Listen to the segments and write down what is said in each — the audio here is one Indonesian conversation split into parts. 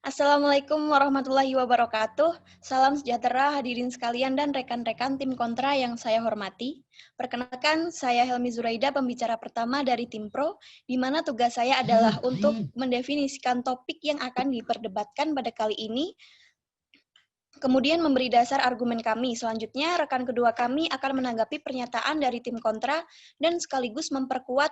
Assalamualaikum warahmatullahi wabarakatuh. Salam sejahtera hadirin sekalian dan rekan-rekan tim kontra yang saya hormati. Perkenalkan, saya Helmi Zuraida, pembicara pertama dari tim Pro, di mana tugas saya adalah untuk mendefinisikan topik yang akan diperdebatkan pada kali ini, kemudian memberi dasar argumen kami. Selanjutnya, rekan kedua kami akan menanggapi pernyataan dari tim kontra dan sekaligus memperkuat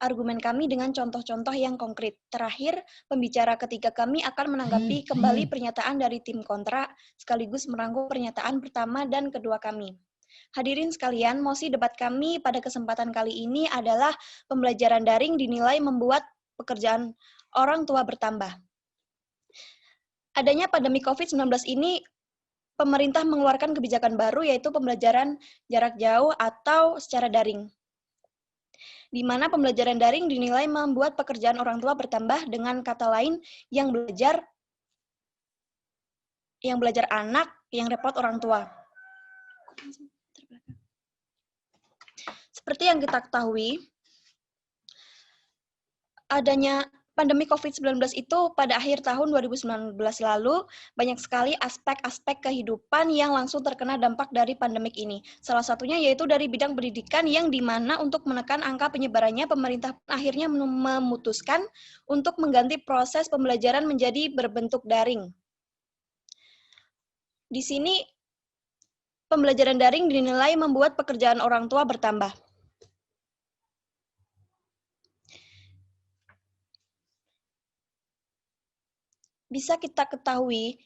argumen kami dengan contoh-contoh yang konkret. Terakhir, pembicara ketiga kami akan menanggapi kembali pernyataan dari tim kontra, sekaligus merangkum pernyataan pertama dan kedua kami. Hadirin sekalian, mosi debat kami pada kesempatan kali ini adalah pembelajaran daring dinilai membuat pekerjaan orang tua bertambah. Adanya pandemi COVID-19 ini, pemerintah mengeluarkan kebijakan baru yaitu pembelajaran jarak jauh atau secara daring, di mana pembelajaran daring dinilai membuat pekerjaan orang tua bertambah, dengan kata lain yang belajar anak, yang repot orang tua. Seperti yang kita ketahui, adanya pandemi COVID-19 itu pada akhir tahun 2019 lalu, banyak sekali aspek-aspek kehidupan yang langsung terkena dampak dari pandemik ini. Salah satunya yaitu dari bidang pendidikan, yang dimana untuk menekan angka penyebarannya, pemerintah akhirnya memutuskan untuk mengganti proses pembelajaran menjadi berbentuk daring. Di sini, pembelajaran daring dinilai membuat pekerjaan orang tua bertambah. Bisa kita ketahui,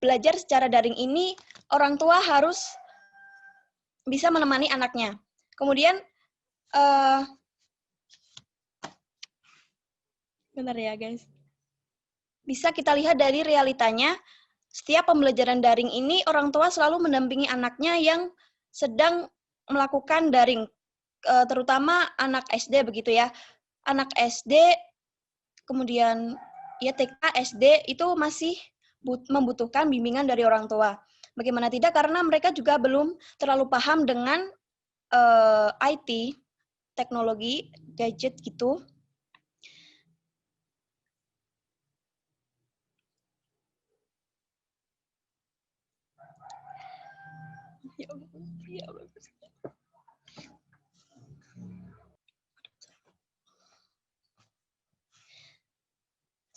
belajar secara daring ini, orang tua harus bisa menemani anaknya. Kemudian, bentar ya guys. Bisa kita lihat dari realitanya, setiap pembelajaran daring ini, orang tua selalu mendampingi anaknya yang sedang melakukan daring, terutama anak SD begitu ya. Anak SD, kemudian ya TK, SD itu masih membutuhkan bimbingan dari orang tua. Bagaimana tidak, karena mereka juga belum terlalu paham dengan IT, teknologi, gadget gitu.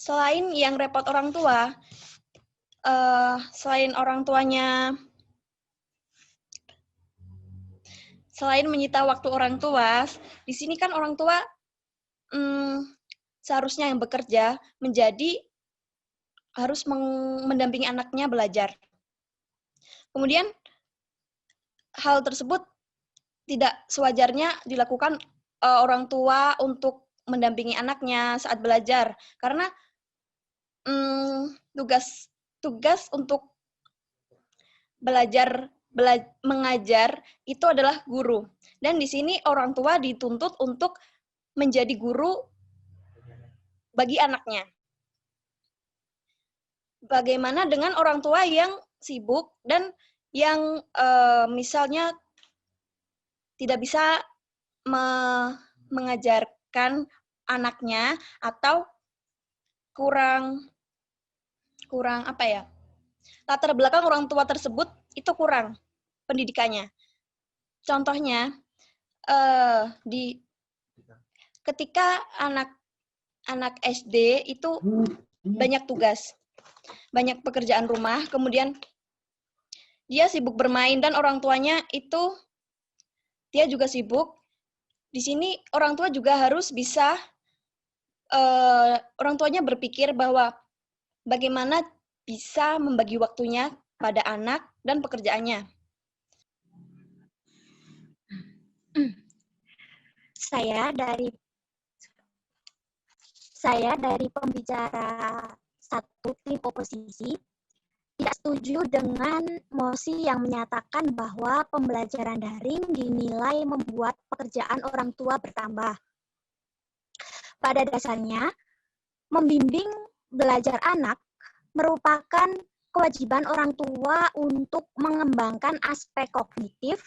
Selain yang repot orang tua, selain menyita waktu orang tua, di sini kan orang tua seharusnya yang bekerja menjadi harus mendampingi anaknya belajar. Kemudian hal tersebut tidak sewajarnya dilakukan orang tua untuk mendampingi anaknya saat belajar, karena tugas untuk mengajar itu adalah guru. Dan di sini orang tua dituntut untuk menjadi guru bagi anaknya. Bagaimana dengan orang tua yang sibuk dan yang misalnya tidak bisa mengajarkan anaknya, atau kurang apa ya, latar belakang orang tua tersebut itu kurang pendidikannya. Contohnya, ketika anak SD itu banyak tugas, banyak pekerjaan rumah, kemudian dia sibuk bermain dan orang tuanya itu dia juga sibuk. Di sini orang tua juga harus bisa, orang tuanya berpikir bahwa bagaimana bisa membagi waktunya pada anak dan pekerjaannya. Saya dari pembicara satu tim oposisi tidak setuju dengan mosi yang menyatakan bahwa pembelajaran daring dinilai membuat pekerjaan orang tua bertambah. Pada dasarnya, membimbing belajar anak merupakan kewajiban orang tua untuk mengembangkan aspek kognitif,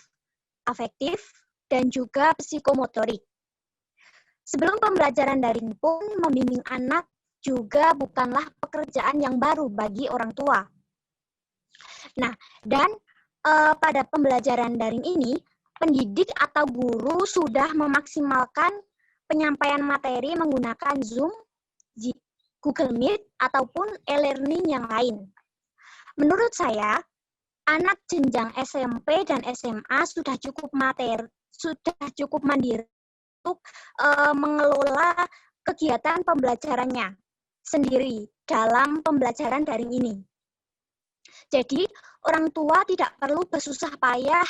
afektif, dan juga psikomotorik. Sebelum pembelajaran daring pun, membimbing anak juga bukanlah pekerjaan yang baru bagi orang tua. Nah, dan pada pembelajaran daring ini, pendidik atau guru sudah memaksimalkan penyampaian materi menggunakan Zoom, Google Meet, ataupun e-learning yang lain. Menurut saya, anak jenjang SMP dan SMA sudah cukup mandiri untuk mengelola kegiatan pembelajarannya sendiri dalam pembelajaran daring ini. Jadi, orang tua tidak perlu bersusah payah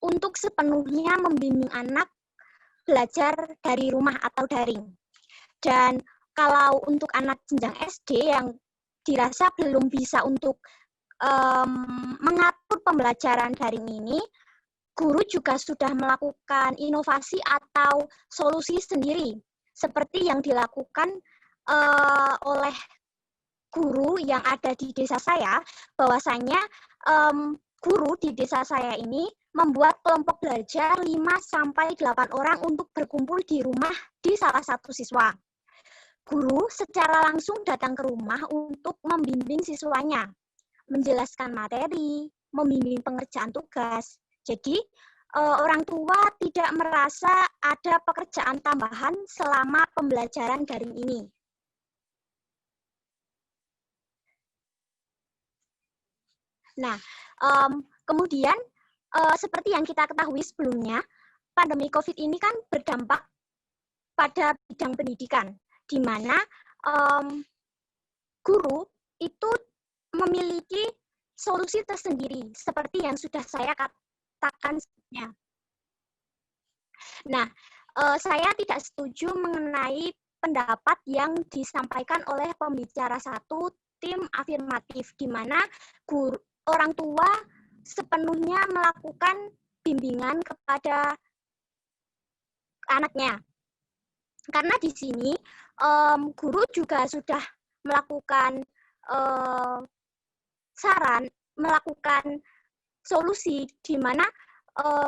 untuk sepenuhnya membimbing anak belajar dari rumah atau daring. Dan kalau untuk anak jenjang SD yang dirasa belum bisa untuk mengatur pembelajaran daring ini, guru juga sudah melakukan inovasi atau solusi sendiri, seperti yang dilakukan oleh guru yang ada di desa saya, bahwasanya guru di desa saya ini membuat kelompok belajar 5-8 orang untuk berkumpul di rumah di salah satu siswa. Guru secara langsung datang ke rumah untuk membimbing siswanya, menjelaskan materi, membimbing pengerjaan tugas. Jadi, orang tua tidak merasa ada pekerjaan tambahan selama pembelajaran daring ini. Nah, kemudian seperti yang kita ketahui sebelumnya, pandemi COVID ini kan berdampak pada bidang pendidikan, di mana guru itu memiliki solusi tersendiri, seperti yang sudah saya katakan sebelumnya. Nah, saya tidak setuju mengenai pendapat yang disampaikan oleh pembicara satu tim afirmatif, di mana orang tua sepenuhnya melakukan bimbingan kepada anaknya. Karena di sini guru juga sudah melakukan saran, melakukan solusi di mana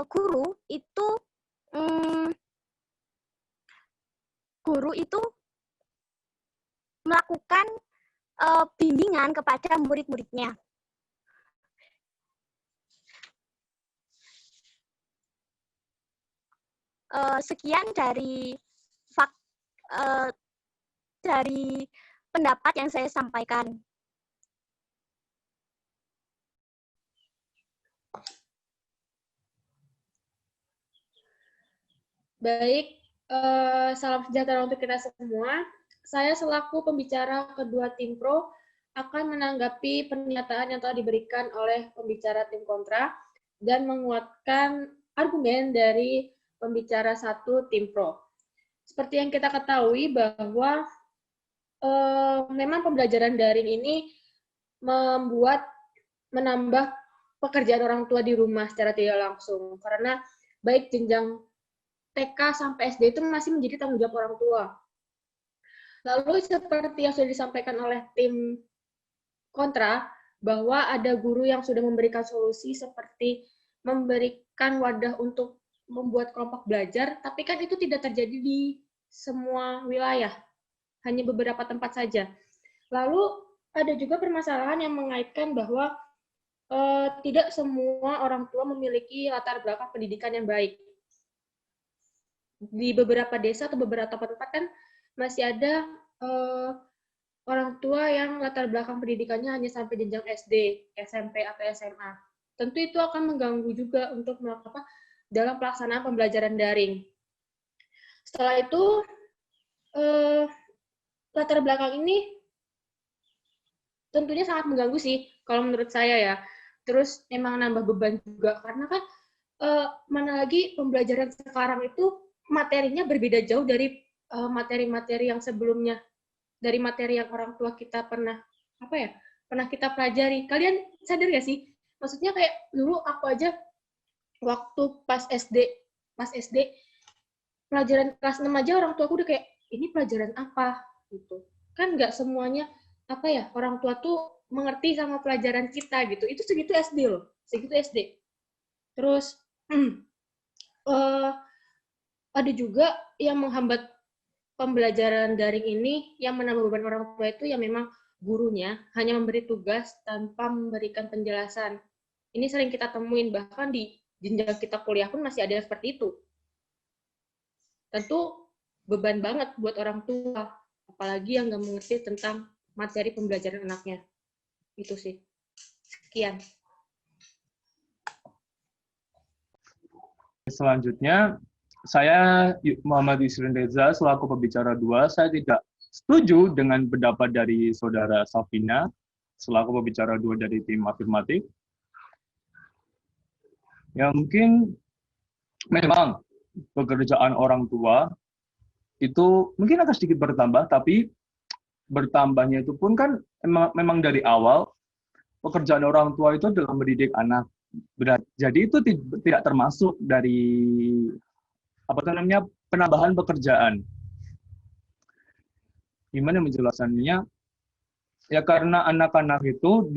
guru itu melakukan bimbingan kepada murid-muridnya. Sekian dari pendapat yang saya sampaikan. Baik, salam sejahtera untuk kita semua. Saya selaku pembicara kedua tim pro akan menanggapi pernyataan yang telah diberikan oleh pembicara tim kontra dan menguatkan argumen dari pembicara satu tim pro. Seperti yang kita ketahui bahwa memang pembelajaran daring ini menambah pekerjaan orang tua di rumah secara tidak langsung, karena baik jenjang TK sampai SD itu masih menjadi tanggung jawab orang tua. Lalu seperti yang sudah disampaikan oleh tim kontra, bahwa ada guru yang sudah memberikan solusi seperti memberikan wadah untuk membuat kelompok belajar, tapi kan itu tidak terjadi di semua wilayah, hanya beberapa tempat saja. Lalu ada juga permasalahan yang mengaitkan bahwa tidak semua orang tua memiliki latar belakang pendidikan yang baik. Di beberapa desa atau beberapa tempat kan masih ada orang tua yang latar belakang pendidikannya hanya sampai jenjang SD, SMP, atau SMA. Tentu itu akan mengganggu juga untuk dalam pelaksanaan pembelajaran daring. Setelah itu, latar belakang ini tentunya sangat mengganggu sih, kalau menurut saya ya. Terus emang nambah beban juga, karena kan mana lagi pembelajaran sekarang itu materinya berbeda jauh dari materi-materi yang sebelumnya, dari materi yang orang tua kita pernah kita pelajari. Kalian sadar gak sih? Maksudnya kayak dulu aku aja waktu pas SD pelajaran kelas 6 aja orang tua aku udah kayak, ini pelajaran apa gitu. Kan nggak semuanya orang tua tuh mengerti sama pelajaran kita gitu. Itu segitu SD loh, segitu SD. Terus ada juga yang menghambat pembelajaran daring ini yang menambah beban orang tua itu yang memang gurunya hanya memberi tugas tanpa memberikan penjelasan. Ini sering kita temuin, bahkan di jenjang kita kuliah pun masih ada yang seperti itu. Tentu beban banget buat orang tua, apalagi yang nggak mengerti tentang materi pembelajaran anaknya. Itu sih. Sekian. Selanjutnya, saya Muhammad Yusrin Reza selaku pembicara 2, saya tidak setuju dengan pendapat dari Saudara Safina selaku pembicara 2 dari tim afirmatif. Ya mungkin memang pekerjaan orang tua itu mungkin akan sedikit bertambah, tapi bertambahnya itu pun kan memang dari awal pekerjaan orang tua itu dalam mendidik anak. Jadi itu tidak termasuk dari penambahan pekerjaan. Gimana menjelaskannya? Ya karena anak-anak itu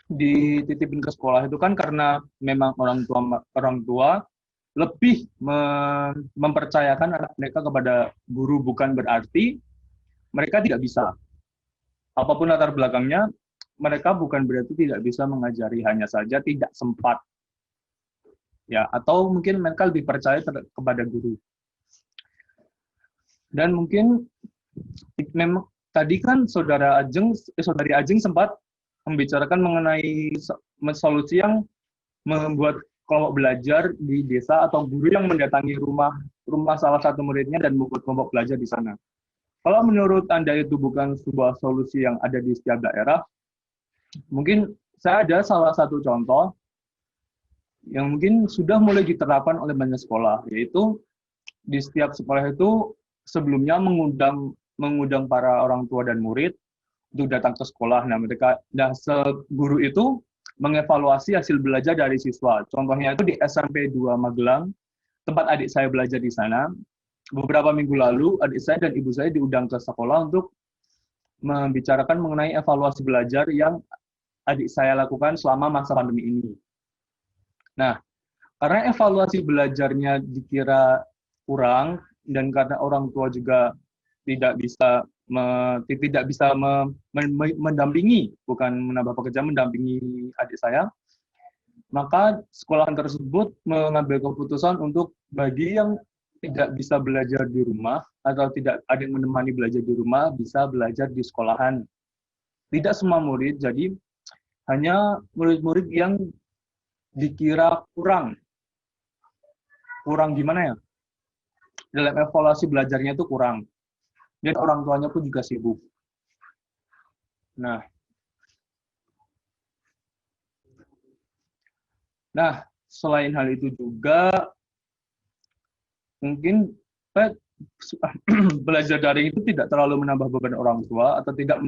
dititipin ke sekolah itu kan karena memang orang tua lebih mempercayakan anak mereka kepada guru, bukan berarti mereka tidak bisa. Apapun latar belakangnya, mereka bukan berarti tidak bisa mengajari, hanya saja tidak sempat. Ya, atau mungkin mereka lebih percaya kepada guru. Dan mungkin memang tadi kan Saudari Ajeng sempat membicarakan mengenai solusi yang membuat kelompok belajar di desa atau guru yang mendatangi rumah salah satu muridnya dan membuat kelompok belajar di sana. Kalau menurut Anda itu bukan sebuah solusi yang ada di setiap daerah, mungkin saya ada salah satu contoh yang mungkin sudah mulai diterapkan oleh banyak sekolah, yaitu di setiap sekolah itu sebelumnya mengundang para orang tua dan murid untuk datang ke sekolah. Guru itu mengevaluasi hasil belajar dari siswa. Contohnya itu di SMP 2 Magelang, tempat adik saya belajar di sana. Beberapa minggu lalu, adik saya dan ibu saya diundang ke sekolah untuk membicarakan mengenai evaluasi belajar yang adik saya lakukan selama masa pandemi ini. Nah, karena evaluasi belajarnya dikira kurang, dan karena orang tua juga tidak bisa mendampingi, bukan menambah pekerjaan, mendampingi adik saya, maka sekolahan tersebut mengambil keputusan untuk bagi yang tidak bisa belajar di rumah atau tidak ada yang menemani belajar di rumah, bisa belajar di sekolahan. Tidak semua murid, jadi hanya murid-murid yang dikira kurang gimana ya? Dalam evaluasi belajarnya itu kurang. Dan orang tuanya pun juga sibuk. Nah, selain hal itu juga, mungkin belajar daring itu tidak terlalu menambah beban orang tua, atau tidak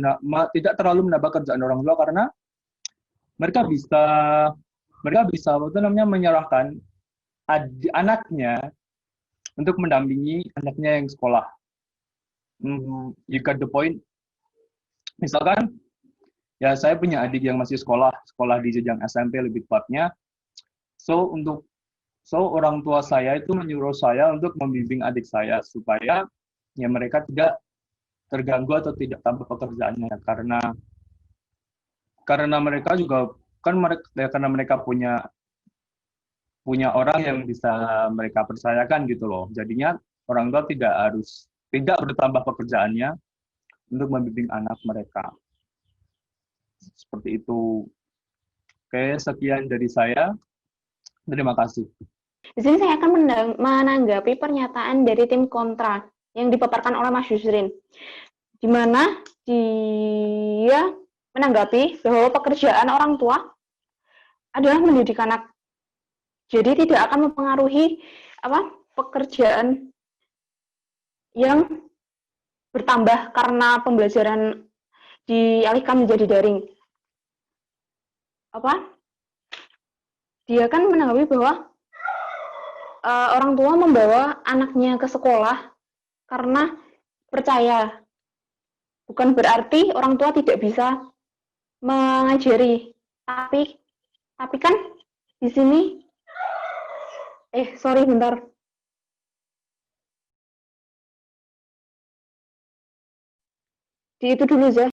terlalu menambah kerjaan orang tua, karena mereka bisa menyerahkan anaknya untuk mendampingi anaknya yang sekolah. You got the point. Misalkan, ya saya punya adik yang masih sekolah di jenjang SMP lebih tepatnya. So orang tua saya itu menyuruh saya untuk membimbing adik saya supaya ya mereka tidak terganggu atau tidak tambah pekerjaannya, karena mereka juga kan karena mereka punya orang yang bisa mereka percayakan gitu loh. Jadinya orang tua tidak bertambah pekerjaannya untuk membimbing anak mereka. Seperti itu. Oke, sekian dari saya. Terima kasih. Di sini saya akan menanggapi pernyataan dari tim kontra yang dipaparkan oleh Mas Yusrin, di mana dia menanggapi bahwa pekerjaan orang tua adalah mendidik anak. Jadi tidak akan mempengaruhi pekerjaan yang bertambah karena pembelajaran dialihkan menjadi daring. Dia kan menanggapi bahwa orang tua membawa anaknya ke sekolah karena percaya. Bukan berarti orang tua tidak bisa mengajari. Tapi kan di sini sorry bentar. Di itu dulu aja.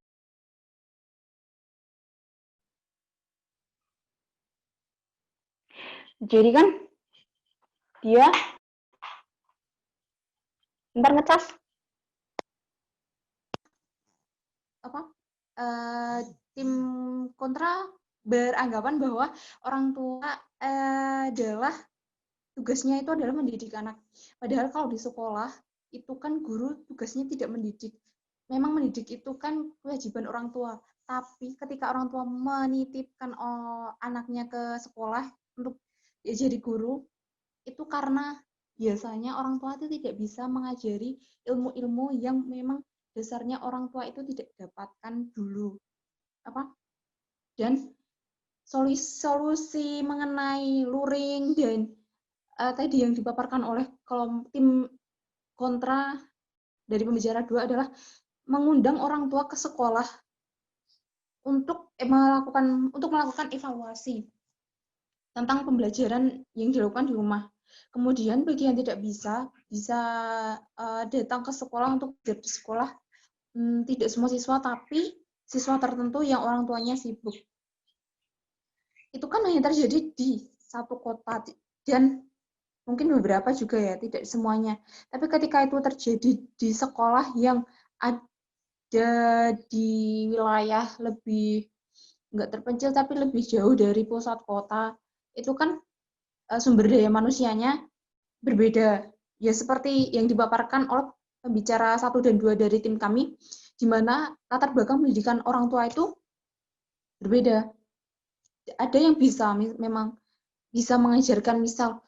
Jadi kan dia ntar ngecas. Tim kontra beranggapan bahwa orang tua adalah tugasnya itu adalah mendidik anak. Padahal kalau di sekolah itu kan guru tugasnya tidak mendidik. Memang mendidik itu kan kewajiban orang tua. Tapi ketika orang tua menitipkan anaknya ke sekolah untuk jadi guru, itu karena biasanya orang tua itu tidak bisa mengajari ilmu-ilmu yang memang dasarnya orang tua itu tidak dapatkan dulu. Dan solusi mengenai luring dan tadi yang dipaparkan oleh tim kontra dari pembicara 2 adalah mengundang orang tua ke sekolah untuk melakukan evaluasi tentang pembelajaran yang dilakukan di rumah. Kemudian bagi yang tidak bisa datang ke sekolah untuk belajar di sekolah. Tidak semua siswa, tapi siswa tertentu yang orang tuanya sibuk. Itu kan hanya terjadi di satu kota dan mungkin beberapa juga ya, tidak semuanya. Tapi ketika itu terjadi di sekolah yang ada di wilayah lebih nggak terpencil tapi lebih jauh dari pusat kota, itu kan sumber daya manusianya berbeda. Ya seperti yang dipaparkan oleh pembicara 1 dan 2 dari tim kami, di mana latar belakang pendidikan orang tua itu berbeda. Ada yang memang bisa mengajarkan misal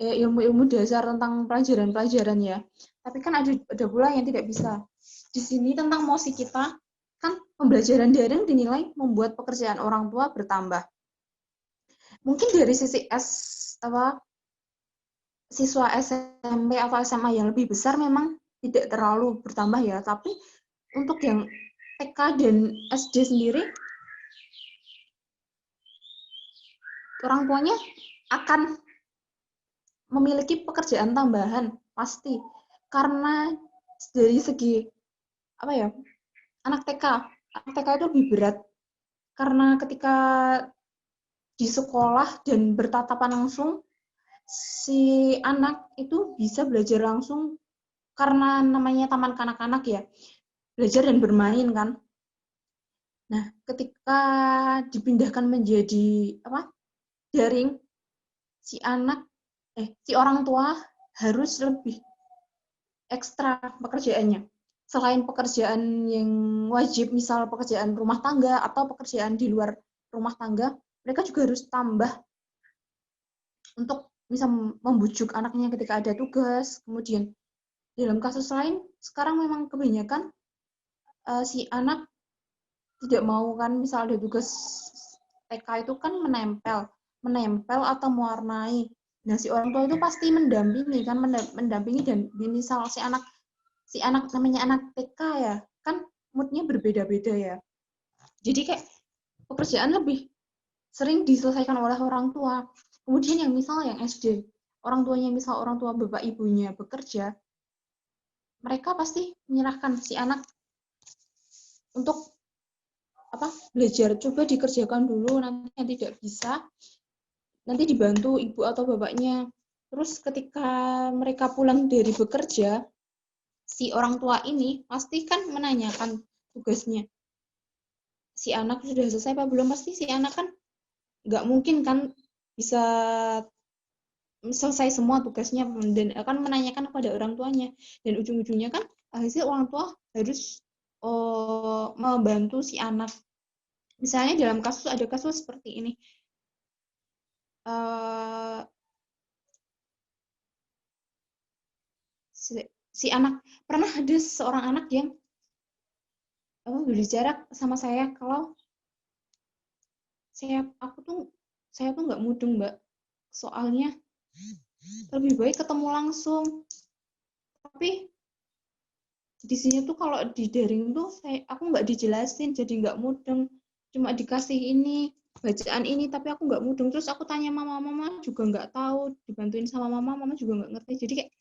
ilmu-ilmu dasar tentang pelajaran-pelajaran ya. Tapi kan ada pula yang tidak bisa. Di sini tentang mosi kita, kan pembelajaran daring dinilai membuat pekerjaan orang tua bertambah. Mungkin dari sisi siswa SMP atau SMA yang lebih besar memang tidak terlalu bertambah ya, tapi untuk yang TK dan SD sendiri, orang tuanya akan memiliki pekerjaan tambahan pasti, karena dari segi anak TK itu lebih berat karena ketika di sekolah dan bertatapan langsung, si anak itu bisa belajar langsung karena namanya taman kanak-kanak ya, belajar dan bermain kan. Nah, ketika dipindahkan menjadi daring, si orang tua harus lebih ekstra pekerjaannya. Selain pekerjaan yang wajib, misal pekerjaan rumah tangga atau pekerjaan di luar rumah tangga, mereka juga harus tambah untuk bisa membujuk anaknya ketika ada tugas. Kemudian dalam kasus lain, sekarang memang kebanyakan si anak tidak mau kan, misal ada tugas TK itu kan menempel atau mewarnai. Nah, si orang tua itu pasti mendampingi dan misal si anak namanya anak TK ya, kan moodnya berbeda-beda ya. Jadi kayak pekerjaan lebih sering diselesaikan oleh orang tua. Kemudian yang SD, orang tua bapak ibunya bekerja, mereka pasti menyerahkan si anak untuk belajar, coba dikerjakan dulu, nanti yang tidak bisa nanti dibantu ibu atau bapaknya. Terus ketika mereka pulang dari bekerja, si orang tua ini pasti kan menanyakan tugasnya. Si anak sudah selesai apa belum? Pasti si anak kan nggak mungkin kan bisa selesai semua tugasnya dan akan menanyakan kepada orang tuanya. Dan ujung-ujungnya kan hasil orang tua harus membantu si anak. Misalnya ada kasus seperti ini. Si anak, pernah ada seorang anak yang berbicara sama saya kalau saya tuh nggak mudeng, Mbak. Soalnya lebih baik ketemu langsung. Tapi di sini tuh kalau di daring tuh aku nggak dijelasin, jadi nggak mudeng. Cuma dikasih ini, bacaan ini, tapi aku nggak mudeng. Terus aku tanya mama juga nggak tahu, dibantuin sama mama juga nggak ngerti. Jadi kayak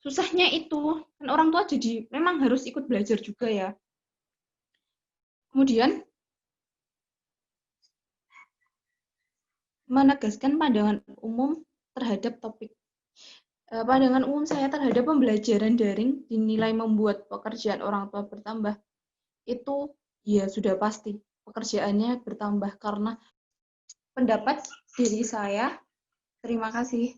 susahnya itu, kan orang tua jadi memang harus ikut belajar juga ya. Kemudian, menegaskan pandangan umum terhadap topik. Pandangan umum saya terhadap pembelajaran daring dinilai membuat pekerjaan orang tua bertambah. Itu ya sudah pasti pekerjaannya bertambah karena pendapat diri saya. Terima kasih.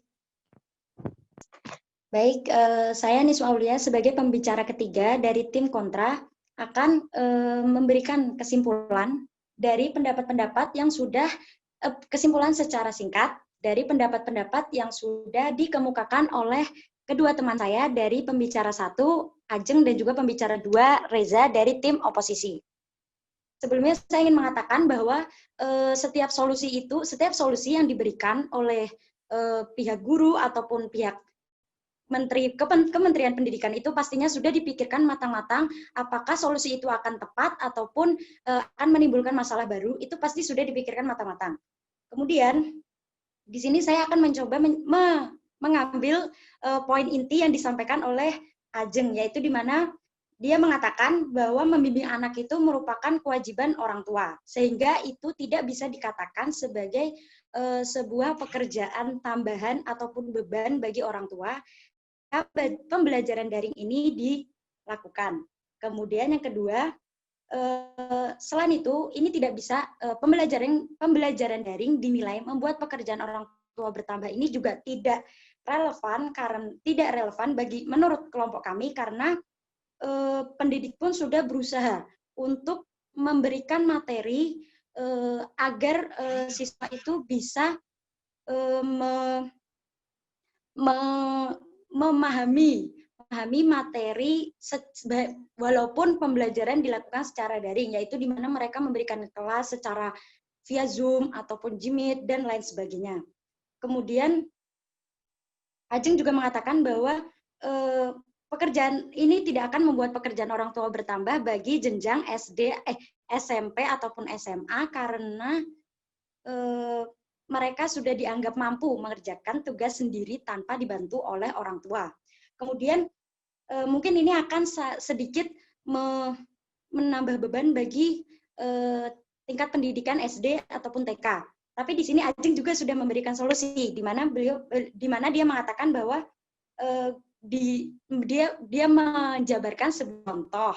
Baik, saya Niswa Aulia sebagai pembicara ketiga dari tim kontra akan memberikan kesimpulan dari pendapat-pendapat yang sudah kesimpulan secara singkat dari pendapat-pendapat yang sudah dikemukakan oleh kedua teman saya dari pembicara 1, Ajeng, dan juga pembicara 2, Reza, dari tim oposisi. Sebelumnya saya ingin mengatakan bahwa setiap solusi yang diberikan oleh pihak guru ataupun pihak Kementerian Pendidikan itu pastinya sudah dipikirkan matang-matang apakah solusi itu akan tepat ataupun akan menimbulkan masalah baru, itu pasti sudah dipikirkan matang-matang. Kemudian di sini saya akan mencoba mengambil poin inti yang disampaikan oleh Ajeng, yaitu di mana dia mengatakan bahwa membimbing anak itu merupakan kewajiban orang tua, sehingga itu tidak bisa dikatakan sebagai sebuah pekerjaan tambahan ataupun beban bagi orang tua. Pembelajaran daring ini dilakukan. Kemudian yang kedua, selain itu, ini tidak bisa pembelajaran daring dinilai membuat pekerjaan orang tua bertambah. Ini juga tidak relevan bagi menurut kelompok kami karena pendidik pun sudah berusaha untuk memberikan materi agar siswa itu bisa memahami materi walaupun pembelajaran dilakukan secara daring, yaitu di mana mereka memberikan kelas secara via Zoom ataupun Jimit dan lain sebagainya. Kemudian Ajeng juga mengatakan bahwa pekerjaan ini tidak akan membuat pekerjaan orang tua bertambah bagi jenjang SMP ataupun SMA karena mereka sudah dianggap mampu mengerjakan tugas sendiri tanpa dibantu oleh orang tua. Kemudian mungkin ini akan sedikit menambah beban bagi tingkat pendidikan SD ataupun TK. Tapi di sini Ajeng juga sudah memberikan solusi, di mana dia mengatakan bahwa dia menjabarkan sebuah contoh,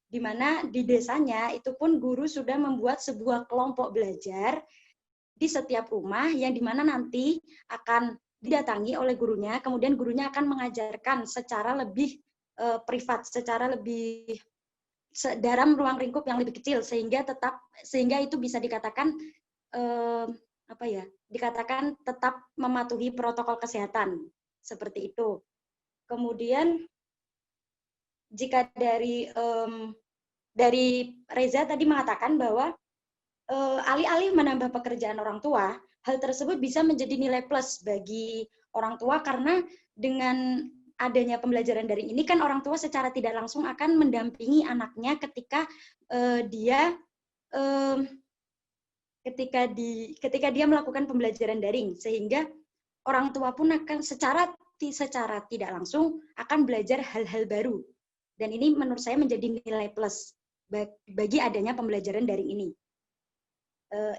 di mana di desanya itu pun guru sudah membuat sebuah kelompok belajar di setiap rumah yang dimana nanti akan didatangi oleh gurunya, kemudian gurunya akan mengajarkan secara lebih privat, secara lebih dalam ruang lingkup yang lebih kecil sehingga itu bisa dikatakan dikatakan tetap mematuhi protokol kesehatan seperti itu. Kemudian jika dari Reza tadi mengatakan bahwa alih-alih menambah pekerjaan orang tua, hal tersebut bisa menjadi nilai plus bagi orang tua karena dengan adanya pembelajaran daring ini kan orang tua secara tidak langsung akan mendampingi anaknya ketika dia melakukan pembelajaran daring, sehingga orang tua pun akan secara tidak langsung akan belajar hal-hal baru. Dan ini menurut saya menjadi nilai plus bagi adanya pembelajaran daring ini.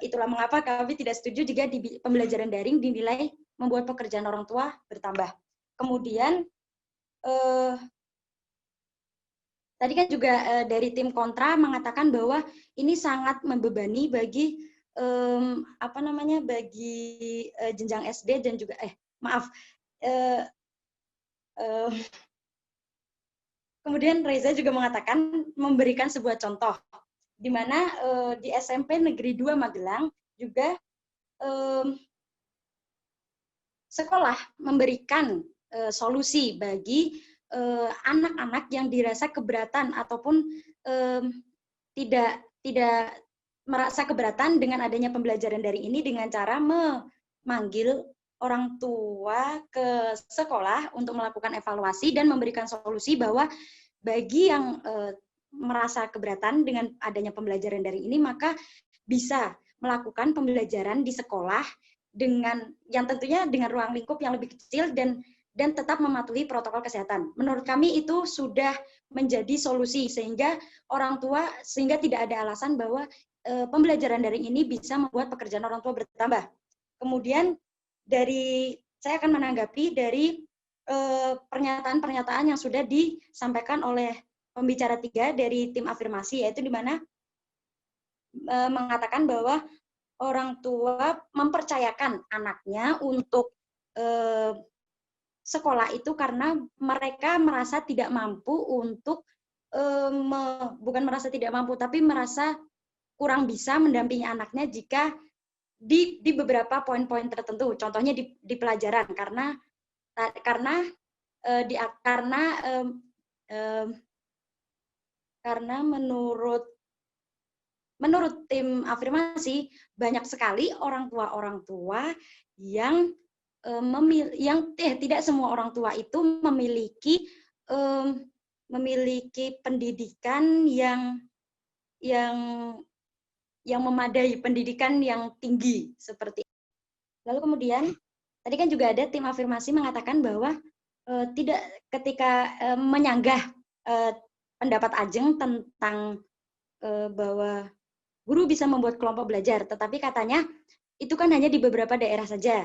Itulah mengapa kami tidak setuju jika pembelajaran daring dinilai membuat pekerjaan orang tua bertambah. Kemudian tadi kan juga dari tim kontra mengatakan bahwa ini sangat membebani bagi jenjang SD dan juga kemudian Reza juga mengatakan memberikan sebuah contoh di mana di SMP Negeri 2 Magelang juga sekolah memberikan solusi bagi anak-anak yang dirasa keberatan ataupun tidak merasa keberatan dengan adanya pembelajaran daring ini dengan cara memanggil orang tua ke sekolah untuk melakukan evaluasi dan memberikan solusi bahwa bagi yang merasa keberatan dengan adanya pembelajaran daring ini, maka bisa melakukan pembelajaran di sekolah dengan yang tentunya dengan ruang lingkup yang lebih kecil dan dan tetap mematuhi protokol kesehatan. Menurut kami itu sudah menjadi solusi sehingga tidak ada alasan bahwa pembelajaran daring ini bisa membuat pekerjaan orang tua bertambah. Kemudian saya akan menanggapi dari pernyataan-pernyataan yang sudah disampaikan oleh pembicara 3 dari tim afirmasi, yaitu di mana mengatakan bahwa orang tua mempercayakan anaknya untuk sekolah itu karena mereka merasa tidak mampu untuk bukan merasa tidak mampu, tapi merasa kurang bisa mendampingi anaknya jika di beberapa poin-poin tertentu, contohnya di pelajaran karena menurut tim afirmasi banyak sekali orang tua yang tidak semua orang tua itu memiliki pendidikan yang memadai, pendidikan yang tinggi seperti. Lalu kemudian tadi kan juga ada tim afirmasi mengatakan bahwa ketika menyanggah pendapat Ajeng tentang bahwa guru bisa membuat kelompok belajar, tetapi katanya itu kan hanya di beberapa daerah saja.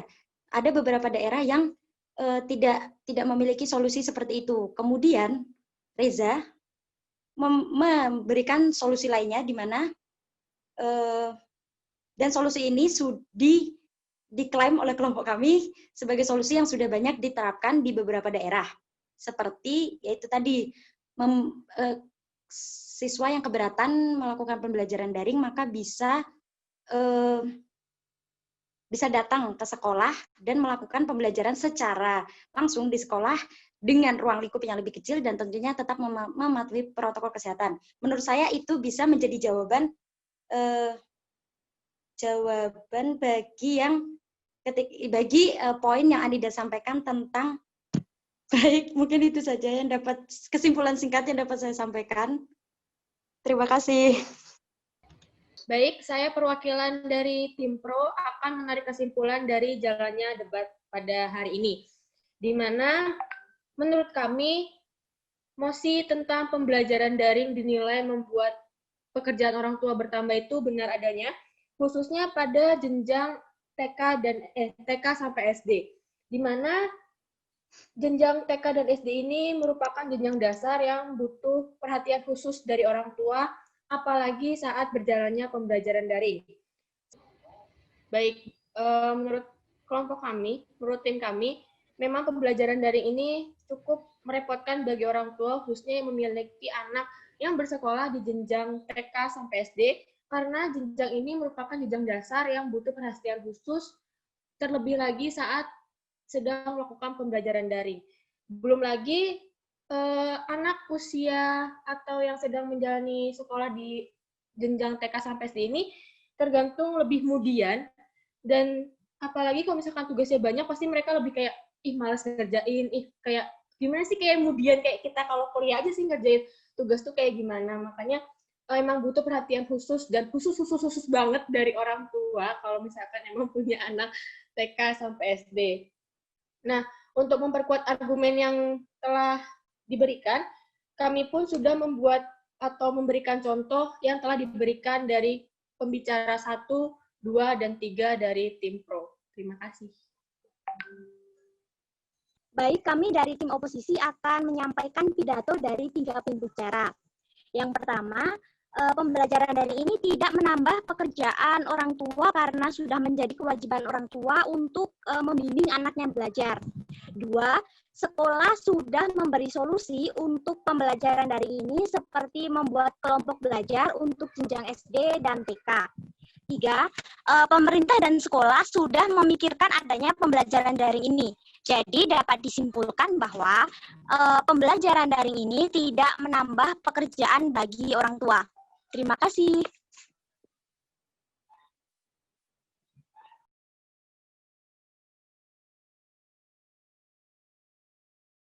Ada beberapa daerah yang tidak memiliki solusi seperti itu. Kemudian Reza memberikan solusi lainnya di mana dan solusi ini diklaim oleh kelompok kami sebagai solusi yang sudah banyak diterapkan di beberapa daerah. Seperti yaitu tadi siswa yang keberatan melakukan pembelajaran daring maka bisa datang ke sekolah dan melakukan pembelajaran secara langsung di sekolah dengan ruang lingkup yang lebih kecil dan tentunya tetap mematuhi protokol kesehatan. Menurut saya itu bisa menjadi jawaban bagi poin yang Anida sampaikan tentang. Baik, mungkin itu saja yang kesimpulan singkat yang dapat saya sampaikan. Terima kasih. Baik, saya perwakilan dari tim Pro akan menarik kesimpulan dari jalannya debat pada hari ini. Di mana menurut kami mosi tentang pembelajaran daring dinilai membuat pekerjaan orang tua bertambah itu benar adanya, khususnya pada jenjang TK sampai SD. Di mana jenjang TK dan SD ini merupakan jenjang dasar yang butuh perhatian khusus dari orang tua, apalagi saat berjalannya pembelajaran daring. Baik, menurut kelompok kami, menurut tim kami, memang pembelajaran daring ini cukup merepotkan bagi orang tua, khususnya yang memiliki anak yang bersekolah di jenjang TK sampai SD, karena jenjang ini merupakan jenjang dasar yang butuh perhatian khusus, terlebih lagi saat sedang melakukan pembelajaran daring. Belum lagi anak usia atau yang sedang menjalani sekolah di jenjang TK sampai SD ini tergantung lebih kemudian, dan apalagi kalau misalkan tugasnya banyak pasti mereka lebih kayak malas ngerjain, kayak gimana sih kayak kemudian kayak kita kalau kuliah aja sih ngerjain tugas tuh kayak gimana. Makanya emang butuh perhatian khusus dan khusus banget dari orang tua kalau misalkan emang punya anak TK sampai SD. Nah, untuk memperkuat argumen yang telah diberikan, kami pun sudah membuat atau memberikan contoh yang telah diberikan dari pembicara 1, 2, dan 3 dari tim Pro. Terima kasih. Baik, kami dari tim oposisi akan menyampaikan pidato dari 3 pembicara. Yang pertama, pembelajaran daring ini tidak menambah pekerjaan orang tua karena sudah menjadi kewajiban orang tua untuk membimbing anaknya belajar. 2, sekolah sudah memberi solusi untuk pembelajaran daring ini seperti membuat kelompok belajar untuk jenjang SD dan TK. 3, pemerintah dan sekolah sudah memikirkan adanya pembelajaran daring ini. Jadi dapat disimpulkan bahwa pembelajaran daring ini tidak menambah pekerjaan bagi orang tua. Terima kasih.